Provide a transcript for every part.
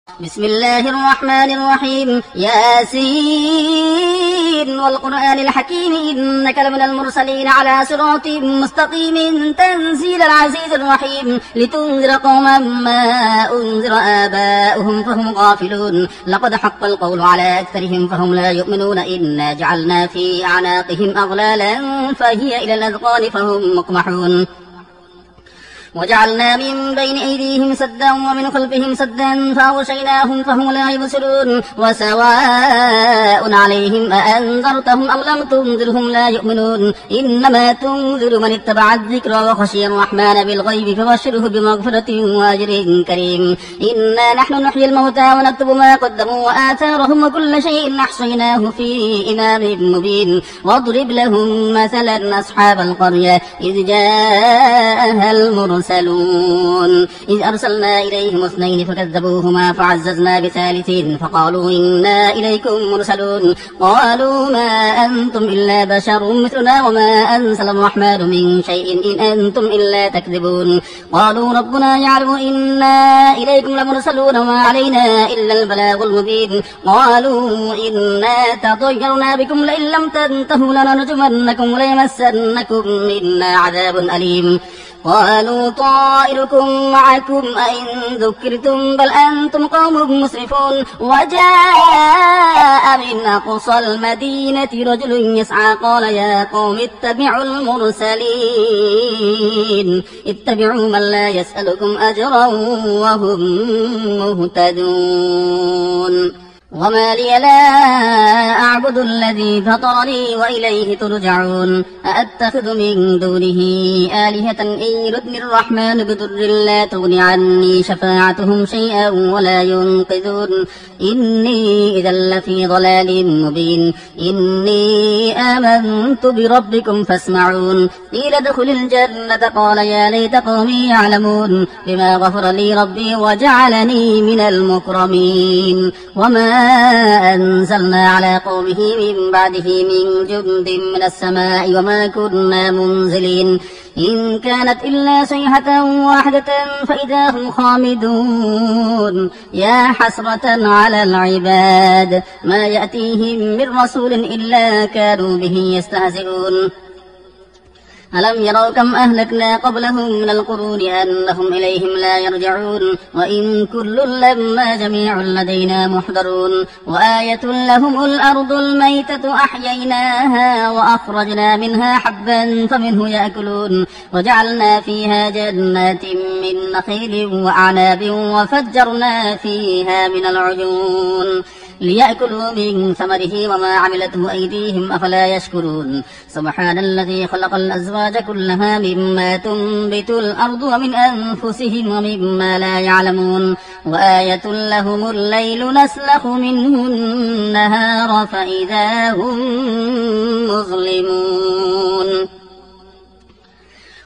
بسم الله الرحمن الرحيم ياسين والقرآن الحكيم إنك لمن المرسلين على صراط مستقيم تنزيل العزيز الرحيم لتنذر قوما ما أنذر آباؤهم فهم غافلون لقد حق القول على أكثرهم فهم لا يؤمنون إنا جعلنا في أعناقهم أغلالا فهي إلى الأذقان فهم مقمحون وجعلنا من بين أيديهم سدا ومن خلفهم سدا فأغشيناهم فهم لا يبصرون وسواء عليهم أأنذرتهم أم لم تنذرهم لا يؤمنون إنما تنذر من اتبع الذكر وخشي الرحمن بالغيب فبشره بمغفرة وأجر كريم إنا نحن نحيي الموتى ونكتب ما قدموا وآثارهم وكل شيء أحصيناه في إمام مبين واضرب لهم مثلا أصحاب القرية إذ جاءها المرسلون إذ أرسلنا إليهم اثنين فكذبوهما فعززنا بثالث فقالوا إنا إليكم مرسلون قالوا ما أنتم إلا بشر مثلنا وما أنزل الرحمن من شيء إن أنتم إلا تكذبون قالوا ربنا يعلم إنا إليكم لمرسلون وما علينا إلا البلاغ المبين قالوا إنا تطيرنا بكم لئن لم تنتهوا لنرجمنكم وليمسنكم منا عذاب أليم قالوا طائركم معكم أئن ذكرتم بل أنتم قوم مسرفون وجاء من أقصى المدينة رجل يسعى قال يا قوم اتبعوا المرسلين اتبعوا من لا يسألكم أجرا وهم مهتدون وما لي لا أعبد الذي فطرني وإليه ترجعون أأتخذ من دونه آلهة إن يردني الرحمن بضر لا تغن عني شفاعتهم شيئا ولا ينقذون إني إذا لفي ضلال مبين إني آمنت بربكم فاسمعون قيل ادخل الجنة قال يا ليت قومي يعلمون بما غفر لي ربي وجعلني من المكرمين وما أنزلنا على قومه من بعده من جند من السماء وما كنا منزلين إن كانت إلا صيحة واحدة فإذا هم خامدون يا حسرة على العباد ما يأتيهم من رسول إلا كانوا به يستهزئون ألم يروا كم أهلكنا قبلهم من القرون أنهم إليهم لا يرجعون وإن كل لما جميع لدينا محضرون وآية لهم الأرض الميتة أحييناها وأخرجنا منها حبا فمنه يأكلون وجعلنا فيها جنات من نخيل وأعناب وفجرنا فيها من العيون ليأكلوا من ثمره وما عملته أيديهم أفلا يشكرون سبحان الذي خلق الأزواج كلها مما تنبت الأرض ومن أنفسهم ومما لا يعلمون وآية لهم الليل نسلخ منه النهار فإذا هم مظلمون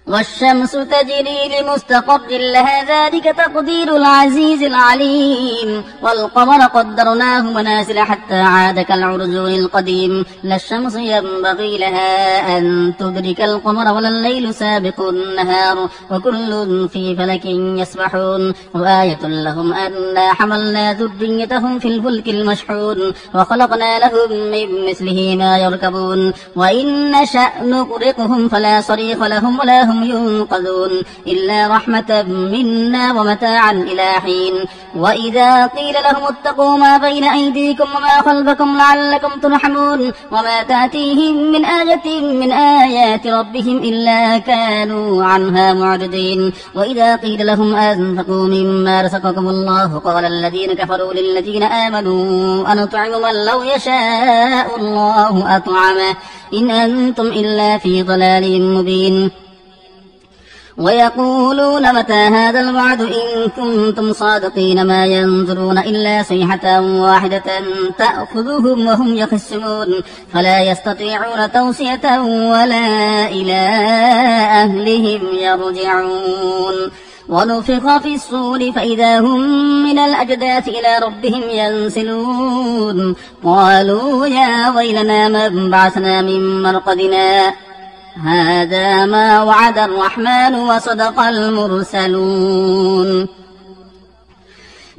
والشمس تجري لمستقر لها ذلك تقدير العزيز العليم والقمر قدرناه منازل حتى عاد كالعرجون القديم لا الشمس ينبغي لها أن تدرك القمر ولا الليل سابق النهار وكل في فلك يسبحون وآية لهم أنا حملنا ذريتهم في الفلك المشحون وخلقنا لهم من مثله ما يركبون وإن نشأ نغرقهم فلا صريخ لهم ولا هم ينقذون إلا رحمة منا ومتاعا إلى حين وإذا قيل لهم اتقوا ما بين أيديكم وما خلفكم لعلكم ترحمون وما تأتيهم من آية من آيات ربهم إلا كانوا عنها معرضين وإذا قيل لهم أنفقوا مما رزقكم الله قال الذين كفروا للذين آمنوا أنطعم من لو يشاء الله أطعمه إن أنتم إلا في ضلال مبين ويقولون متى هذا الوعد إن كنتم صادقين ما ينظرون إلا صيحة واحدة تأخذهم وهم يخصمون فلا يستطيعون توصية ولا إلى أهلهم يرجعون ونفخ في الصور فإذا هم من الأجداث إلى ربهم ينسلون قالوا يا ويلنا من بعثنا من مرقدنا هذا ما وعد الرحمن وصدق المرسلون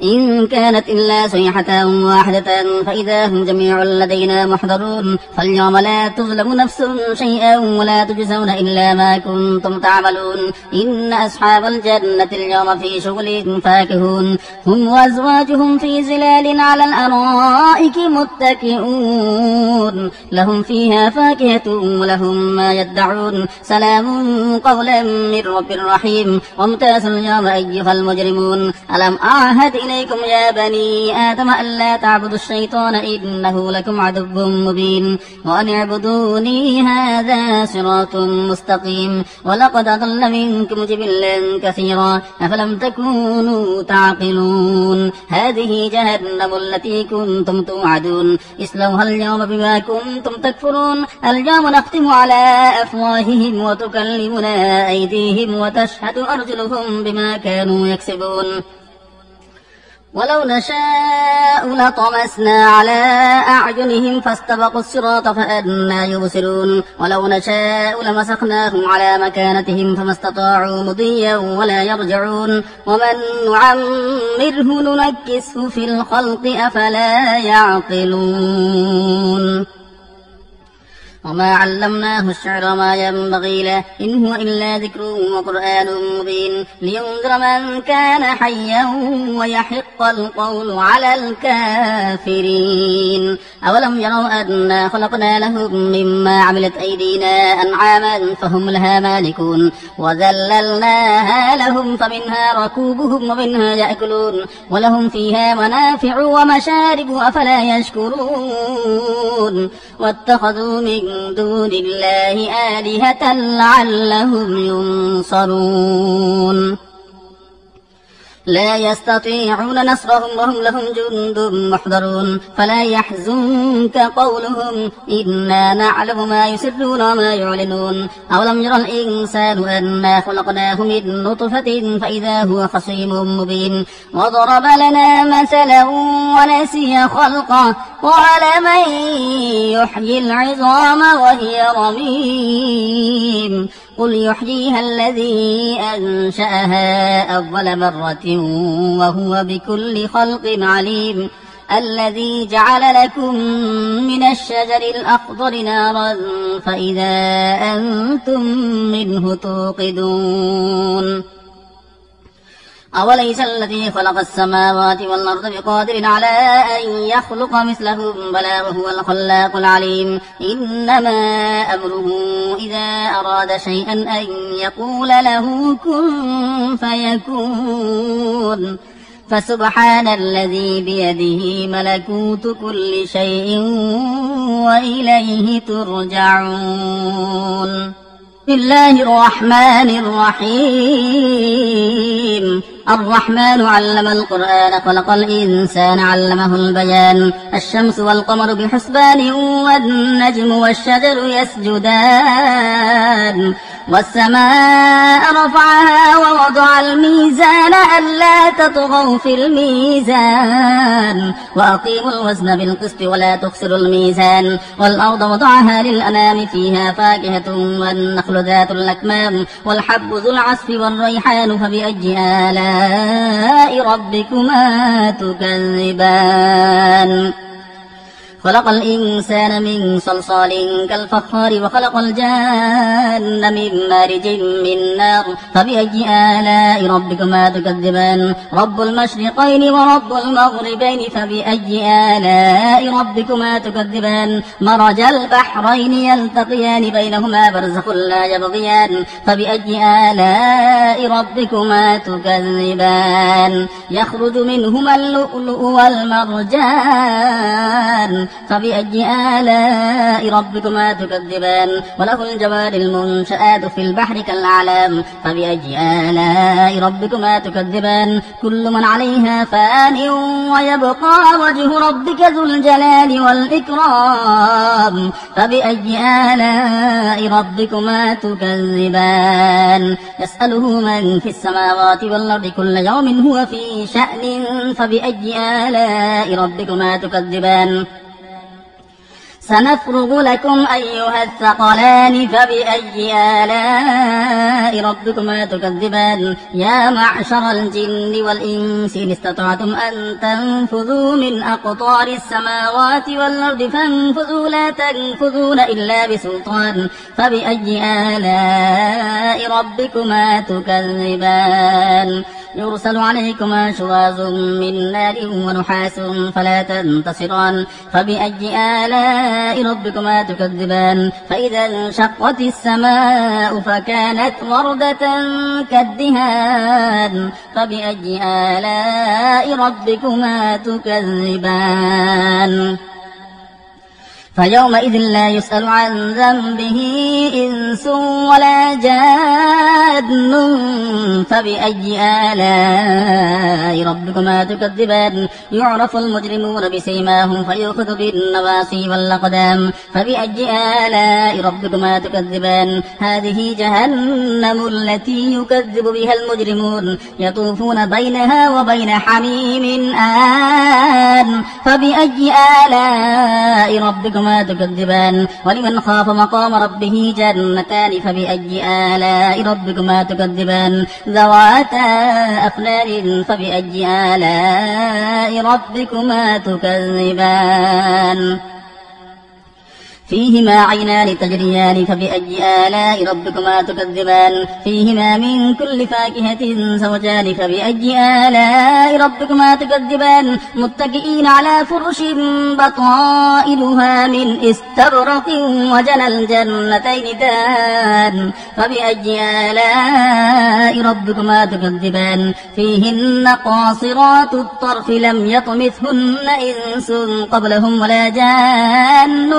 إن كانت إلا صيحة واحدة فإذا هم جميع لدينا محضرون فاليوم لا تظلم نفس شيئا ولا تجزون إلا ما كنتم تعملون إن أصحاب الجنة اليوم في شغل فاكهون هم وأزواجهم في ظلال على الأرائك متكئون لهم فيها فاكهة ولهم ما يدعون سلام قولا من رب رحيم وامتازوا اليوم أيها المجرمون ألم أعهد إليكم يا بني آدم ألا تعبدوا الشيطان إنه لكم عدو مبين وأن اعبدوني هذا صراط مستقيم ولقد أضل منكم جبلا كثيرا أفلم تكونوا تعقلون هذه جهنم التي كنتم توعدون اصلوها اليوم بما كنتم تكفرون اليوم نختم على أفواههم وتكلمنا أيديهم وتشهد أرجلهم بما كانوا يكسبون ولو نشاء لطمسنا على أعينهم فاستبقوا الصراط فأنى يبصرون ولو نشاء لمسخناهم على مكانتهم فما استطاعوا مضيا ولا يرجعون ومن نعمره ننكسه في الخلق أفلا يعقلون وما علمناه الشعر ما ينبغي له إن هو إلا ذكر وقرآن مبين لينذر من كان حيا ويحق القول على الكافرين أولم يروا أنا خلقنا لهم مما عملت أيدينا أنعاما فهم لها مالكون وذللناها لهم فمنها ركوبهم ومنها يأكلون ولهم فيها منافع ومشارب أفلا يشكرون واتخذوا من دون الله آلهة لعلهم ينصرون لا يستطيعون نصرهم وهم لهم جند محضرون فلا يحزنك قولهم إنا نعلم ما يسرون وما يعلنون أولم يرى الإنسان أنا خلقناه من نطفة فإذا هو خصيم مبين وضرب لنا مثلا ونسي خلقه قال من يحيي العظام وهي رميم قل يحييها الذي أنشأها أول مرة وهو بكل خلق عليم الذي جعل لكم من الشجر الأخضر نارا فإذا أنتم منه توقدون أوليس الذي خلق السماوات والأرض بقادر على أن يخلق مثلهم بلى وهو الخلاق العليم إنما أمره إذا أراد شيئا أن يقول له كن فيكون فسبحان الذي بيده ملكوت كل شيء وإليه ترجعون بسم الله الرحمن الرحيم الرحمن علم القرآن خلق الإنسان علمه البيان الشمس والقمر بحسبان والنجم والشجر يسجدان والسماء رفعها ووضع الميزان ألا تطغوا في الميزان وأقيموا الوزن بالقسط ولا تخسروا الميزان والأرض وضعها للأنام فيها فاكهة والنخل ذات الأكمام والحب ذو العصف والريحان فبأي آلاء ربكما تكذبان خلق الإنسان من صلصال كالفخار وخلق الجان من مارج من نار فبأي آلاء ربكما تكذبان رب المشرقين ورب المغربين فبأي آلاء ربكما تكذبان مرج البحرين يلتقيان بينهما برزخ لا يبغيان فبأي آلاء ربكما تكذبان يخرج منهما اللؤلؤ والمرجان فبأي آلاء ربكما تكذبان وله الجوار المنشآت في البحر كالأعلام فبأي آلاء ربكما تكذبان كل من عليها فان ويبقى وجه ربك ذو الجلال والإكرام فبأي آلاء ربكما تكذبان يسأله من في السماوات والأرض كل يوم هو في شأن فبأي آلاء ربكما تكذبان سنفرغ لكم أيها الثقلان فبأي آلاء ربكما تكذبان يا معشر الجن والإنس إن استطعتم أن تنفذوا من أقطار السماوات والأرض فانفذوا لا تنفذون إلا بسلطان فبأي آلاء ربكما تكذبان يرسل عليكما شواظ من نار ونحاس فلا تنتصران فبأي آلاء ربكما تكذبان فإذا انشقت السماء فكانت وردة كالدهان فبأي آلاء ربكما تكذبان فيومئذ لا يسأل عن ذنبه إنس ولا جان فبأي آلاء ربكما تكذبان يعرف المجرمون بسيماهم فيؤخذ بالنواصي والأقدام فبأي آلاء ربكما تكذبان هذه جهنم التي يكذب بها المجرمون يطوفون بينها وبين حميم آن فبأي آلاء ربكما تكذبان ولمن خاف مقام ربه جنتان فبأي آلاء ربكما تكذبان ذواتا أفنان فبأي آلاء ربكما تكذبان فيهما عينان تجريان فبأي آلاء ربكما تكذبان فيهما من كل فاكهة زوجان فبأي آلاء ربكما تكذبان متكئين على فرش بطائنها من استبرق وجنى الجنتين دان فبأي آلاء ربكما تكذبان فيهن قاصرات الطرف لم يطمثهن إنس قبلهم ولا جان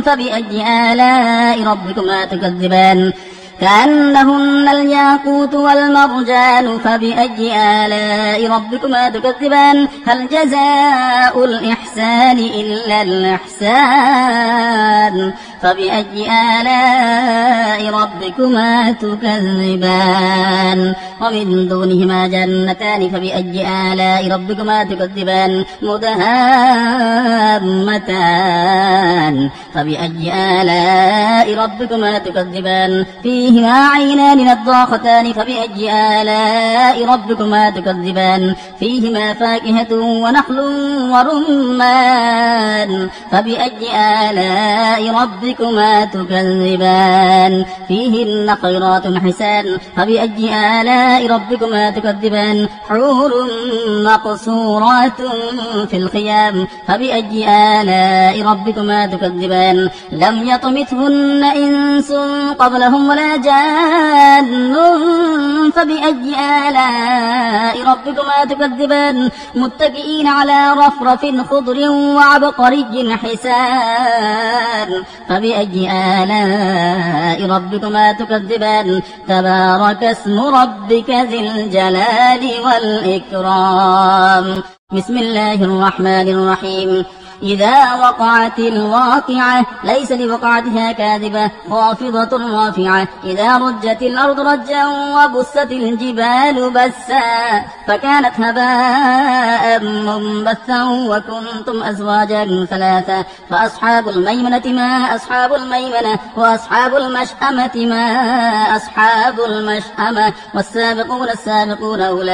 فبأي آلاء ربكما تكذبان كأنهن الياقوت والمرجان فبأي آلاء ربكما تكذبان هل جزاء الإحسان إلا الإحسان فبأي آلاء ربكما تكذبان ومن دونهما جنتان فبأي آلاء ربكما تكذبان مدهامتان فبأي آلاء ربكما تكذبان فيهما عينان نضاختان فبأي آلاء ربكما تكذبان فيهما فاكهة ونخل ورمان فبأي آلاء ربكما تكذبان فيهن خيرات حسان فبأي آلاء ربكما تكذبان حور مقصورات في الخيام فبأي آلاء ربكما تكذبان لم يطمثهن إنس قبلهم ولا جان فبأي آلاء ربكما تكذبان متكئين على رفرف خضر وعبقري حسان فبأي آلاء ربكما تكذبان تبارك اسم ربك ذي الجلال والإكرام بسم الله الرحمن الرحيم إذا وقعت الواقعة ليس لوقعتها كاذبة خافضة رافعة إذا رجت الأرض رجا وبست الجبال بسا فكانت هباء منبثا وكنتم أزواجا ثلاثة فأصحاب الميمنة ما أصحاب الميمنة وأصحاب المشأمة ما أصحاب المشأمة والسابقون السابقون أولئك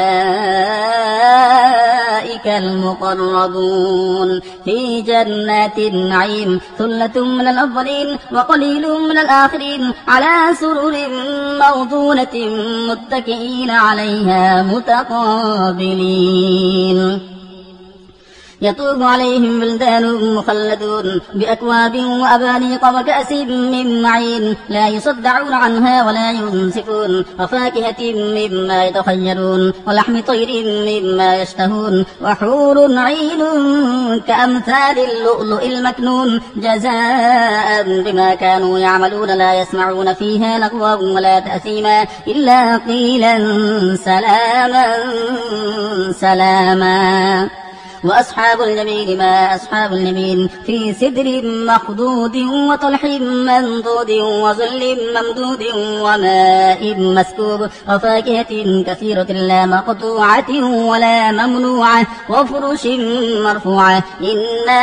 المقربون في جنات النعيم ثلة من الأولين وقليل من الآخرين على سرر موضونة متكئين عليها متقابلين يطوف عليهم بلدان مخلدون بأكواب وأبانيق وكأس من معين لا يصدعون عنها ولا ينسفون وفاكهة مما يتخيرون ولحم طير مما يشتهون وحور عين كأمثال اللؤلؤ المكنون جزاء بما كانوا يعملون لا يسمعون فيها لغوا ولا تأثيما إلا قيلا سلاما سلاما وأصحاب اليمين ما أصحاب اليمين في سدر مخضود وطلح منضود وظل ممدود وماء مسكوب وفاكهة كثيرة لا مقطوعة ولا ممنوعة وفرش مرفوعة إنا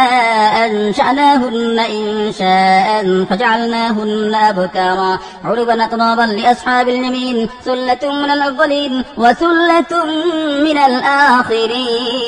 أنشأناهن إنشاء فجعلناهن أبكارا عربا أترابا لأصحاب اليمين ثلة من الأولين وثلة من الآخرين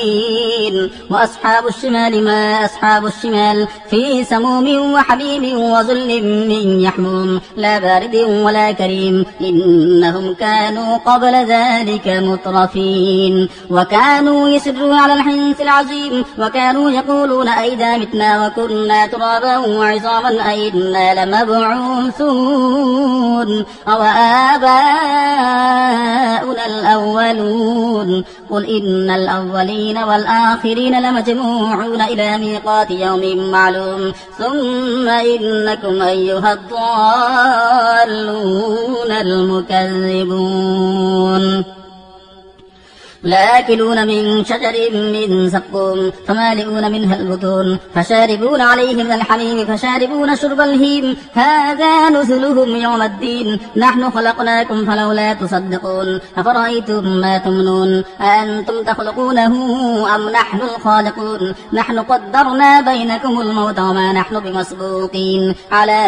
وأصحاب الشمال ما أصحاب الشمال في سموم وحميم وظل من يحموم لا بارد ولا كريم إنهم كانوا قبل ذلك مترفين وكانوا يسرون على الحنث العظيم وكانوا يقولون أئذا متنا وكنا ترابا وعظاما أئنا لمبعوثون أو آباؤنا الأولون قل إن الأولين والآخرين لمجموعون إلى ميقات يوم معلوم ثم إنكم أيها الضالون المكذبون لآكلون من شجر من زقوم فمالئون منها البطون فشاربون عليه من الحميم فشاربون شرب الهيم هذا نزلهم يوم الدين نحن خلقناكم فلولا تصدقون أفرأيتم ما تمنون أأنتم تخلقونه أم نحن الخالقون نحن قدرنا بينكم الموت وما نحن بمسبوقين على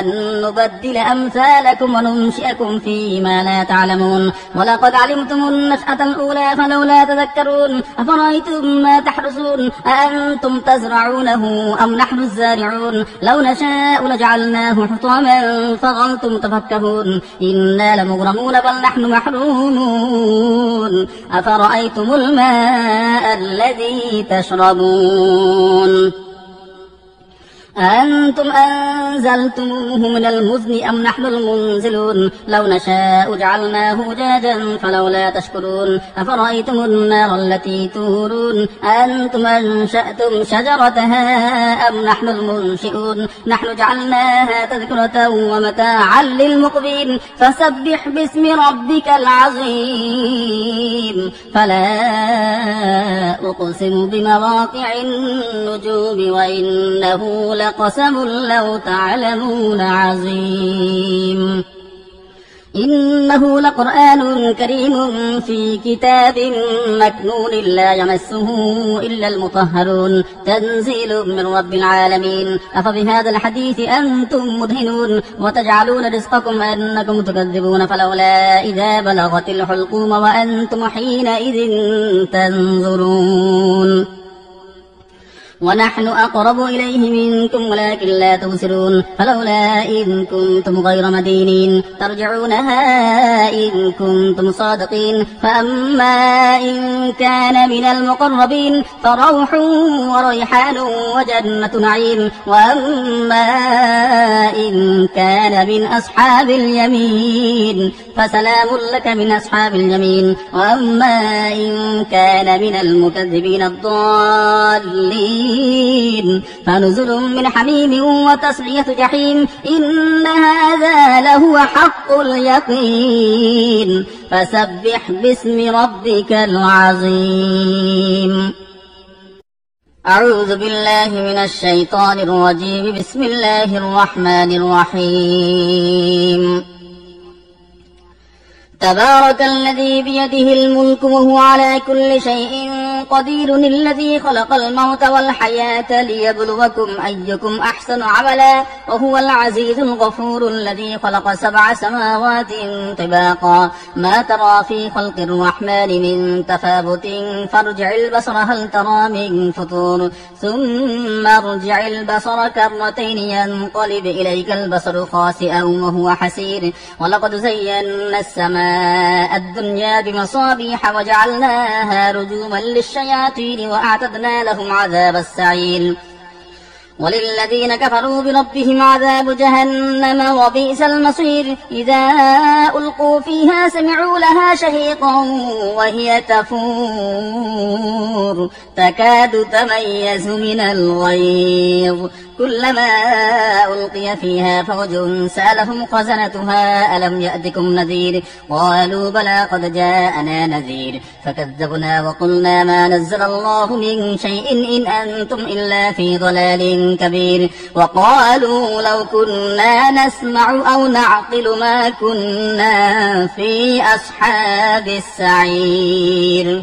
أن نبدل أمثالكم وننشئكم فيما لا تعلمون ولقد علمتم النشأة الأولى فلولا تذكرون أفرأيتم ما تحرثون أأنتم تزرعونه أم نحن الزارعون لو نشاء لجعلناه حطاما فظلتم تفكهون إنا لمغرمون بل نحن محرومون أفرأيتم الماء الذي تشربون أنتم أنزلتموه من المزن أم نحن المنزلون لو نشاء جعلناه أجاجا فلولا تشكرون أفرأيتم النار التي تورون أنتم أنشأتم شجرتها أم نحن المنشئون نحن جعلناها تذكرة ومتاعا للمقبين فسبح باسم ربك العظيم فلا أقسم بمواقع النجوم وإنه لقسم لو تعلمون عظيم إنه لقرآن كريم في كتاب مكنون لا يمسه إلا المطهرون تنزيل من رب العالمين أفبهذا الحديث أنتم مدهنون وتجعلون رزقكم أنكم تكذبون فلولا إذا بلغت الحلقوم وأنتم حينئذ تنظرون ونحن أقرب إليه منكم ولكن لا تبصرون فلولا إن كنتم غير مدينين ترجعونها إن كنتم صادقين فأما إن كان من المقربين فروح وريحان وجنة نعيم وأما إن كان من أصحاب اليمين فسلام لك من أصحاب اليمين وأما إن كان من المكذبين الضالين فنزل من حميم وتصلية جحيم إن هذا لهو حق اليقين فسبح باسم ربك العظيم أعوذ بالله من الشيطان الرجيم بسم الله الرحمن الرحيم تبارك الذي بيده الملك وهو على كل شيء قدير الذي خلق الموت والحياة ليبلوكم أيكم أحسن عملا وهو العزيز الغفور الذي خلق 7 سماوات طباقا ما ترى في خلق الرحمن من تفاوت فارجع البصر هل ترى من فطور ثم ارجع البصر كرتين ينقلب إليك البصر خاسئا وهو حسير ولقد زينا السماء الدنيا بمصابيح وجعلناها رجوما للشياطين وأعتدنا لهم عذاب السعير وللذين كفروا بربهم عذاب جهنم وبئس المصير إذا ألقوا فيها سمعوا لها شهيقا وهي تفور تكاد تميز من الغيظ كلما ألقي فيها فوج سألهم خزنتها ألم يأتكم نذير قالوا بلى قد جاءنا نذير فكذبنا وقلنا ما نزل الله من شيء إن أنتم إلا في ضلال كبير وقالوا لو كنا نسمع أو نعقل ما كنا في أصحاب السعير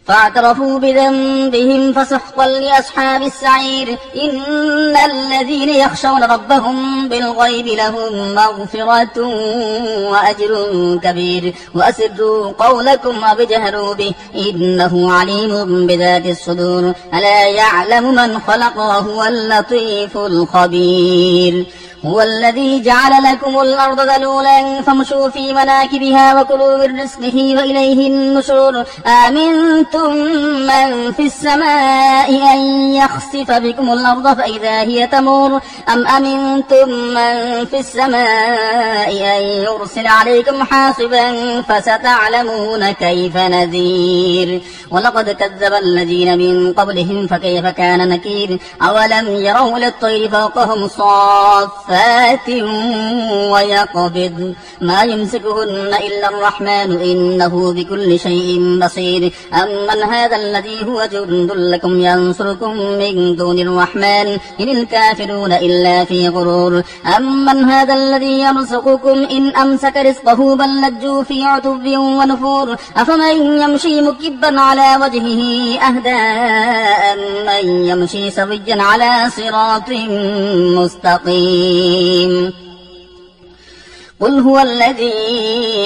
فاعترفوا بذنبهم فسحقا لأصحاب السعير إن الذين يخشون ربهم بالغيب لهم مغفرة وأجر كبير وأسروا قولكم أو اجهروا به إنه عليم بذات الصدور ألا يعلم من خلق وهو اللطيف الخبير هو الذي جعل لكم الأرض ذلولا فامشوا في مناكبها وكلوا من رزقه وإليه النشور أأمنتم من في السماء أن يخسف بكم الأرض فإذا هي تمور أم أمنتم من في السماء أن يرسل عليكم حاصبا فستعلمون كيف نذير ولقد كذب الذين من قبلهم فكيف كان نكير أولم يروا للطير فوقهم صافات ويقبض ما يمسكهن إلا الرحمن إنه بكل شيء بصير أمن هذا الذي هو جند لكم ينصركم من دون الرحمن إن الكافرون إلا في غرور أمن هذا الذي يرزقكم إن أمسك رزقه بل لجوا في عتب ونفور أفمن يمشي مكبا على وجهه أهدى أمن يمشي سويا على صراط مستقيم قل هو الذي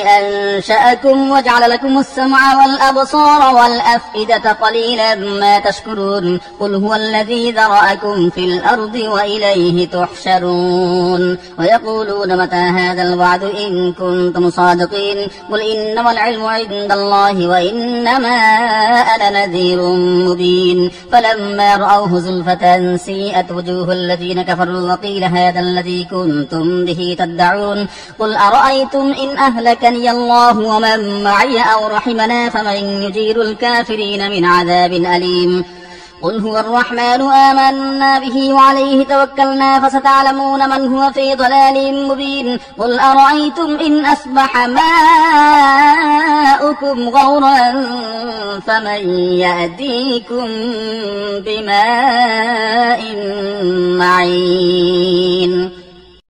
أنشأكم وجعل لكم السمع والأبصار والأفئدة قليلا ما تشكرون قل هو الذي ذرأكم في الأرض وإليه تحشرون ويقولون متى هذا الوعد إن كنتم صادقين قل إنما العلم عند الله وإنما أنا نذير مبين فلما رأوه زلفة سيئت وجوه الذين كفروا وقيل هذا الذي كنتم به تدعون قل أرأيتم إن أهلكني الله ومن معي أو رحمنا فمن يجير الكافرين من عذاب أليم قل هو الرحمن آمنا به وعليه توكلنا فستعلمون من هو في ضلال مبين قل أرأيتم إن أصبح ماؤكم غورا فمن يأتيكم بماء معين